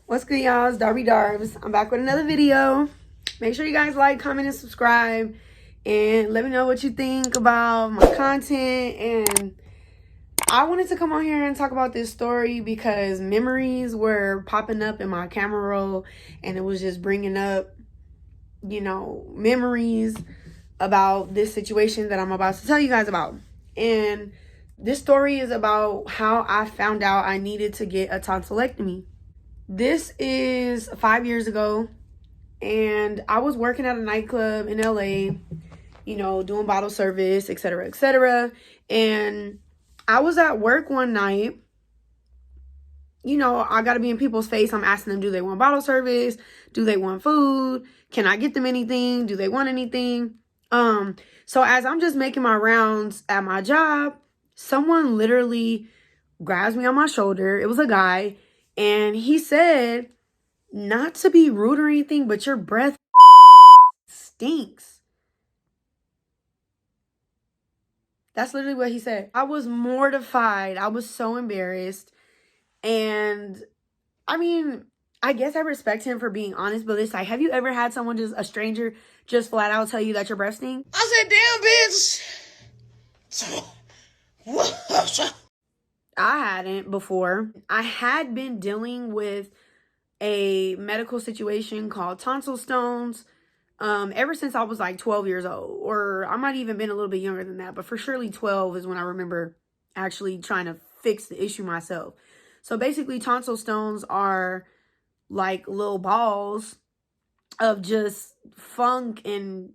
What's good, y'all? It's Darbydarbz. I'm back with another video. Make sure you guys like, comment, and subscribe. And let me know what you think about my content. And I wanted to come on here and talk about this story because memories were popping up in my camera roll. And it was just bringing up, memories about this situation that I'm about to tell you guys about. And this story is about how I found out I needed to get a tonsillectomy. This is 5 years ago, and I was working at a nightclub in LA, doing bottle service, etc., etc. And I was at work one night. I got to be in people's face. I'm asking them, do they want bottle service? Do they want food? Can I get them anything? Do they want anything? So as I'm just making my rounds at my job, someone literally grabs me on my shoulder. It was a guy. And he said, not to be rude or anything, but your breath stinks. That's literally what he said. I was mortified. I was so embarrassed. And I guess I respect him for being honest, but it's like, have you ever had someone, a stranger, just flat out tell you that your breath stinks? I said, damn, bitch. I hadn't before. I had been dealing with a medical situation called tonsil stones ever since I was like 12 years old, or I might even been a little bit younger than that, but for surely 12 is when I remember actually trying to fix the issue myself. So basically tonsil stones are like little balls of just funk and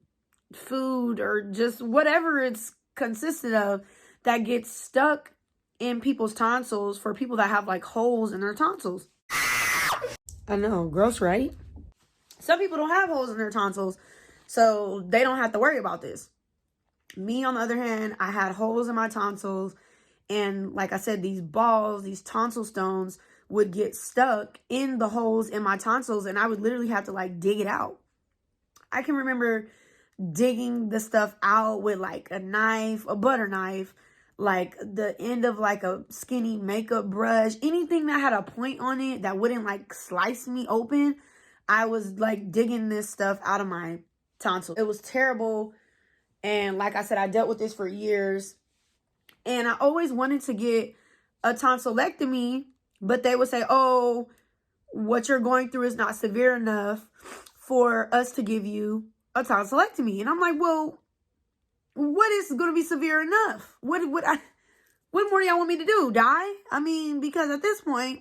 food or just whatever it's consisted of that gets stuck in people's tonsils for people that have like holes in their tonsils. I know, gross, right? Some people don't have holes in their tonsils, so they don't have to worry about this. Me, on the other hand, I had holes in my tonsils, and like I said, these balls, these tonsil stones would get stuck in the holes in my tonsils, and I would literally have to like dig it out. I can remember digging the stuff out with like a knife, a butter knife, like the end of like a skinny makeup brush, anything that had a point on it that wouldn't like slice me open. I was like digging this stuff out of my tonsil. It was terrible. And like I said, I dealt with this for years. And I always wanted to get a tonsillectomy, but they would say, oh, what you're going through is not severe enough for us to give you a tonsillectomy. And I'm like, well, what is going to be severe enough? What more do y'all want me to do? Die? Because at this point,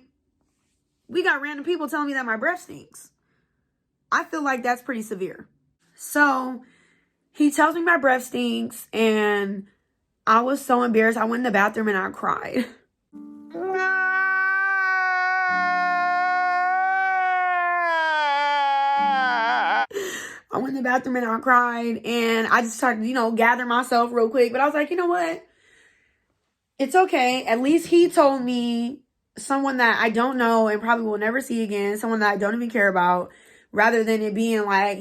we got random people telling me that my breath stinks. I feel like that's pretty severe. So he tells me my breath stinks, and I was so embarrassed. I went in the bathroom and I cried. I went in the bathroom and I cried, and I just started, gather myself real quick. But I was like, you know what? It's okay. At least he told me someone that I don't know and probably will never see again, someone that I don't even care about, rather than it being like,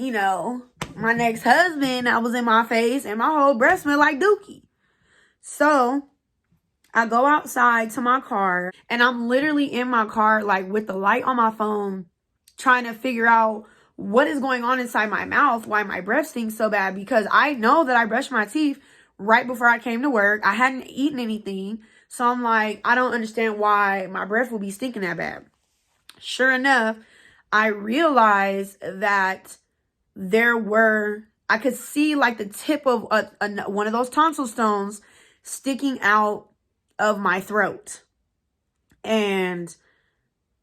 my next husband that was in my face and my whole breath smelled like dookie. So I go outside to my car, and I'm literally in my car, like with the light on my phone, trying to figure out what is going on inside my mouth, why my breath stinks so bad, because I know that I brushed my teeth right before I came to work. I hadn't eaten anything. So I'm like, I don't understand why my breath will be stinking that bad. Sure enough, I realized that I could see like the tip of one of those tonsil stones sticking out of my throat. And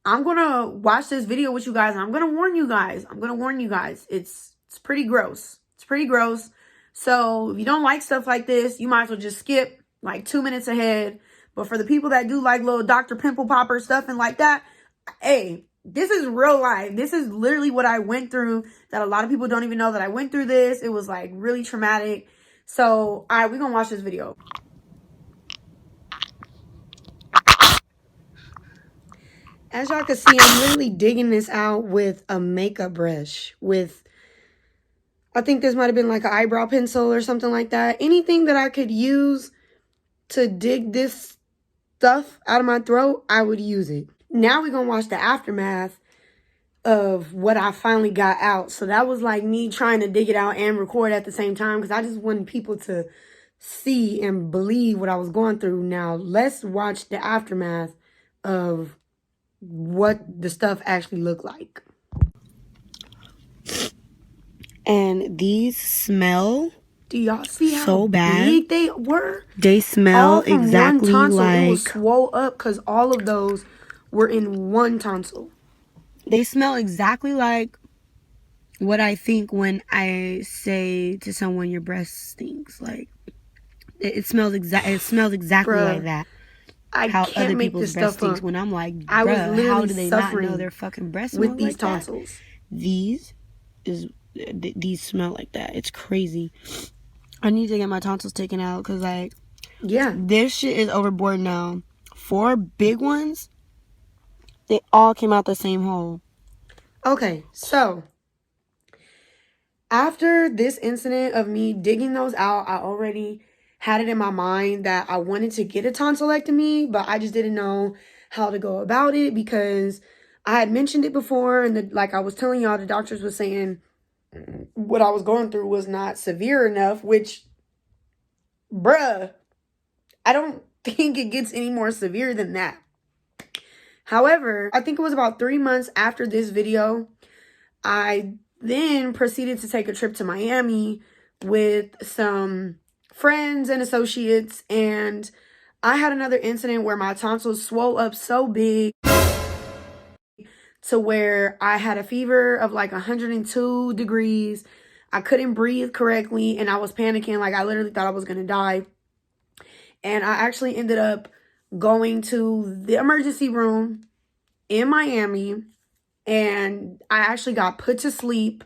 I'm going to watch this video with you guys, and I'm going to warn you guys. It's pretty gross. It's pretty gross. So if you don't like stuff like this, you might as well just skip like 2 minutes ahead. But for the people that do like little Dr. Pimple Popper stuff and like that, hey, this is real life. This is literally what I went through, that a lot of people don't even know that I went through this. It was like really traumatic. So, all right, we're going to watch this video. As y'all can see, I'm literally digging this out with a makeup brush I think this might have been like an eyebrow pencil or something like that. Anything that I could use to dig this stuff out of my throat, I would use it. Now we're going to watch the aftermath of what I finally got out. So that was like me trying to dig it out and record at the same time because I just wanted people to see and believe what I was going through. Now, let's watch the aftermath of what the stuff actually looked like. And these smell, do y'all see how big they were? They smell exactly one tonsil. Like it was swole up because all of those were in one tonsil. They smell exactly like what I think when I say to someone your breast stinks. Like it smells exactly like that. How other people's breast stinks. When I'm like, bruh, how do they not know their fucking breast smell with these tonsils? These smell like that. It's crazy. I need to get my tonsils taken out because, like, yeah, this shit is overboard now. 4 big ones, they all came out the same hole. Okay, so after this incident of me digging those out, I already had it in my mind that I wanted to get a tonsillectomy, but I just didn't know how to go about it because I had mentioned it before, and like I was telling y'all, the doctors was saying what I was going through was not severe enough, which, bruh, I don't think it gets any more severe than that. However, I think it was about 3 months after this video, I then proceeded to take a trip to Miami with some friends and associates, and I had another incident where my tonsils swelled up so big to where I had a fever of like 102 degrees. I couldn't breathe correctly, and I was panicking. Like, I literally thought I was going to die. And I actually ended up going to the emergency room in Miami, and I actually got put to sleep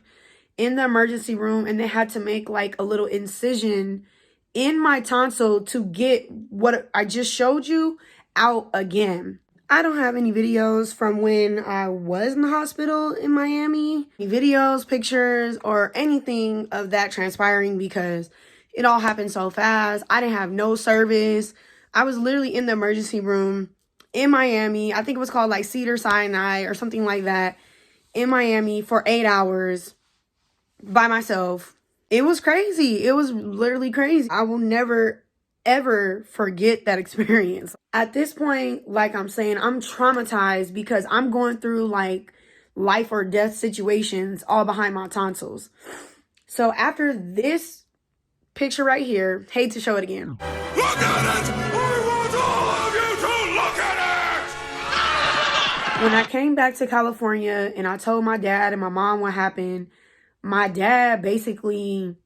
in the emergency room, and they had to make like a little incision in my tonsil to get what I just showed you out again. I don't have any videos from when I was in the hospital in Miami. Any videos, pictures, or anything of that transpiring because it all happened so fast. I didn't have no service. I was literally in the emergency room in Miami. I think it was called like Cedars-Sinai or something like that in Miami for 8 hours by myself. It was crazy. It was literally crazy. I will never ever forget that experience. At this point, like I'm saying, I'm traumatized because I'm going through like life or death situations all behind my tonsils. So after this picture right here, hate to show it again. Look at it! I want all of you to look at it! When I came back to California and I told my dad and my mom what happened, my dad basically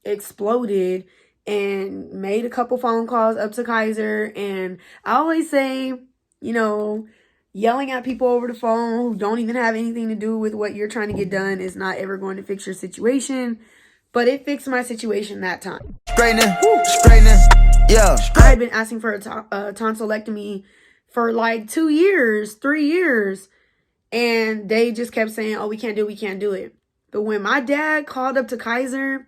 exploded and made a couple phone calls up to Kaiser. And I always say, you know, yelling at people over the phone who don't even have anything to do with what you're trying to get done is not ever going to fix your situation. But it fixed my situation that time. Straightening, yeah. I had been asking for a tonsillectomy for like 2 years, 3 years. And they just kept saying, oh, we can't do it. But when my dad called up to Kaiser,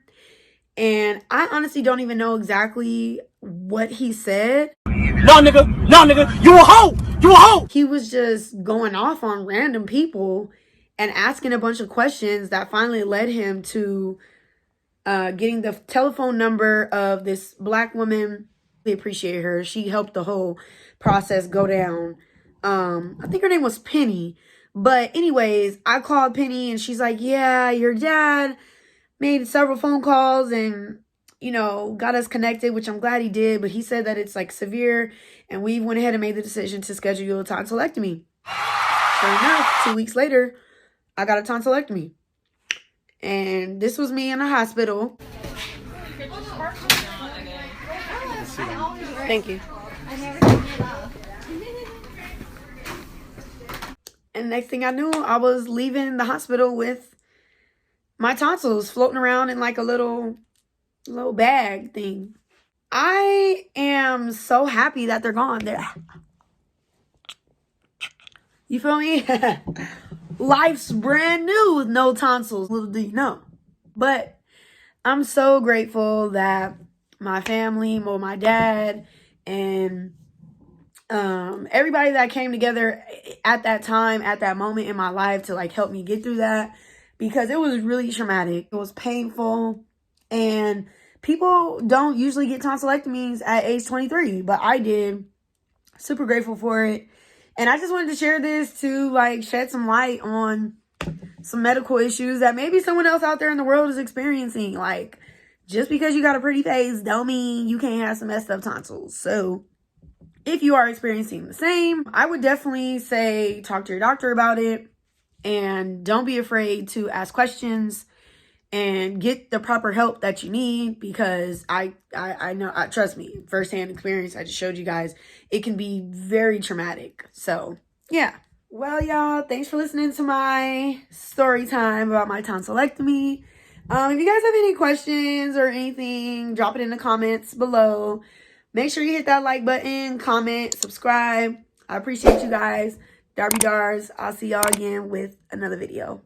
and I honestly don't even know exactly what he said. No, nigga, you a hoe. He was just going off on random people and asking a bunch of questions that finally led him to getting the telephone number of this black woman. We appreciate her. She helped the whole process go down. I think her name was Penny. But anyways, I called Penny and she's like, yeah, your dad made several phone calls and, you know, got us connected, which I'm glad he did. But he said that it's like severe, and we went ahead and made the decision to schedule you a tonsillectomy. Sure enough, 2 weeks later, I got a tonsillectomy. And this was me in the hospital. Thank you. And next thing I knew, I was leaving the hospital with my tonsils floating around in like a little bag thing. I am so happy that they're gone. You feel me? Life's brand new with no tonsils. Little do you know. But I'm so grateful that my family, well, my dad and Everybody that came together at that time, at that moment in my life to like help me get through that, because it was really traumatic. It was painful, and people don't usually get tonsillectomies at age 23, but I did. Super grateful for it. And I just wanted to share this to like shed some light on some medical issues that maybe someone else out there in the world is experiencing. Like, just because you got a pretty face don't mean you can't have some messed up tonsils. So if you are experiencing the same, I would definitely say talk to your doctor about it, and don't be afraid to ask questions and get the proper help that you need, because I know, trust me, firsthand experience, I just showed you guys, it can be very traumatic. So yeah. Well, y'all, thanks for listening to my story time about my tonsillectomy. If you guys have any questions or anything, drop it in the comments below. Make sure you hit that like button, comment, subscribe. I appreciate you guys. Darbydarbz. I'll see y'all again with another video.